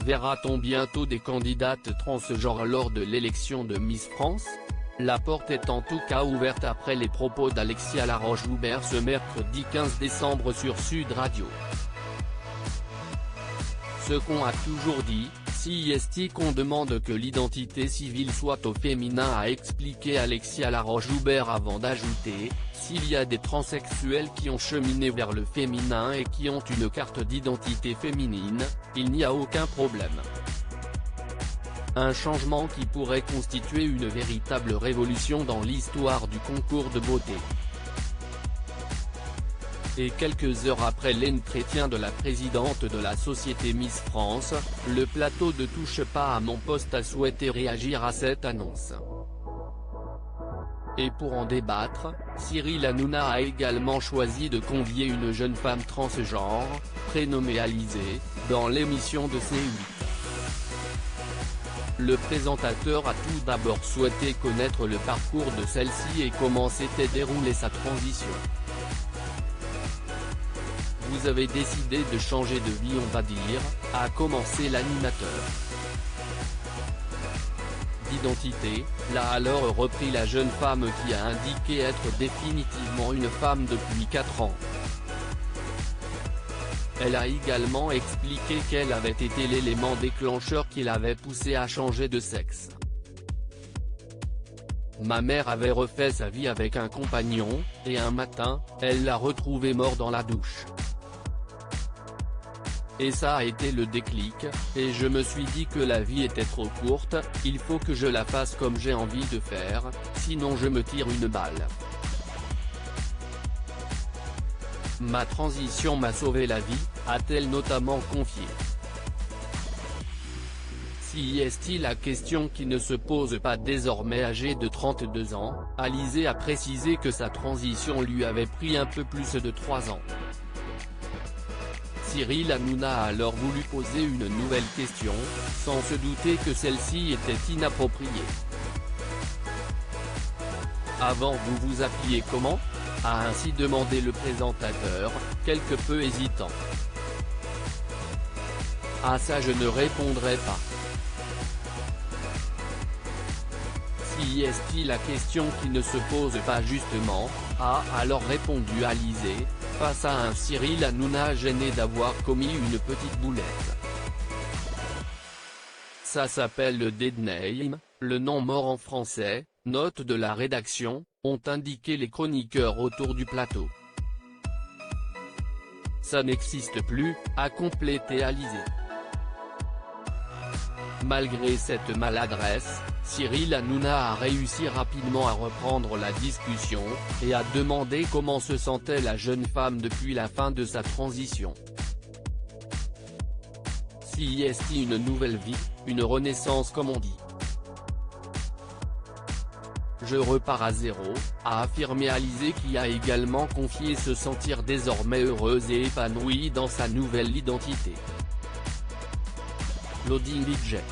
Verra-t-on bientôt des candidates transgenres lors de l'élection de Miss France? La porte est en tout cas ouverte après les propos d'Alexia Laroche-Joubert ce mercredi 15 décembre sur Sud Radio. Ce qu'on a toujours dit, si est qu'on demande que l'identité civile soit au féminin, a expliqué Alexia Laroche-Joubert avant d'ajouter, s'il y a des transsexuels qui ont cheminé vers le féminin et qui ont une carte d'identité féminine, il n'y a aucun problème. Un changement qui pourrait constituer une véritable révolution dans l'histoire du concours de beauté. Et quelques heures après l'entretien de la présidente de la société Miss France, le plateau de Touche pas à mon poste a souhaité réagir à cette annonce. Et pour en débattre, Cyril Hanouna a également choisi de convier une jeune femme transgenre, prénommée Alizée, dans l'émission de C8. Le présentateur a tout d'abord souhaité connaître le parcours de celle-ci et comment s'était déroulée sa transition. Vous avez décidé de changer de vie, on va dire, a commencé l'animateur. D'identité, l'a alors repris la jeune femme qui a indiqué être définitivement une femme depuis 4 ans. Elle a également expliqué quel avait été l'élément déclencheur qui l'avait poussée à changer de sexe. Ma mère avait refait sa vie avec un compagnon, et un matin, elle l'a retrouvé mort dans la douche. Et ça a été le déclic, et je me suis dit que la vie était trop courte, il faut que je la fasse comme j'ai envie de faire, sinon je me tire une balle. Ma transition m'a sauvé la vie, a-t-elle notamment confié. Si est-il la question qui ne se pose pas désormais âgée de 32 ans, Alizée a précisé que sa transition lui avait pris un peu plus de 3 ans. Cyril Hanouna a alors voulu poser une nouvelle question, sans se douter que celle-ci était inappropriée. Avant vous vous appeliez comment ? A ainsi demandé le présentateur, quelque peu hésitant. À ça je ne répondrai pas. Si est-il la question qui ne se pose pas justement, a alors répondu Alizée, face à un Cyril Hanouna gêné d'avoir commis une petite boulette. Ça s'appelle le dead name, le nom mort en français, note de la rédaction, ont indiqué les chroniqueurs autour du plateau. Ça n'existe plus, a complété Alizée. Malgré cette maladresse, Cyril Hanouna a réussi rapidement à reprendre la discussion, et a demandé comment se sentait la jeune femme depuis la fin de sa transition. Si est une nouvelle vie, une renaissance comme on dit. Je repars à zéro, a affirmé Alizée qui a également confié se sentir désormais heureuse et épanouie dans sa nouvelle identité. Loading budget.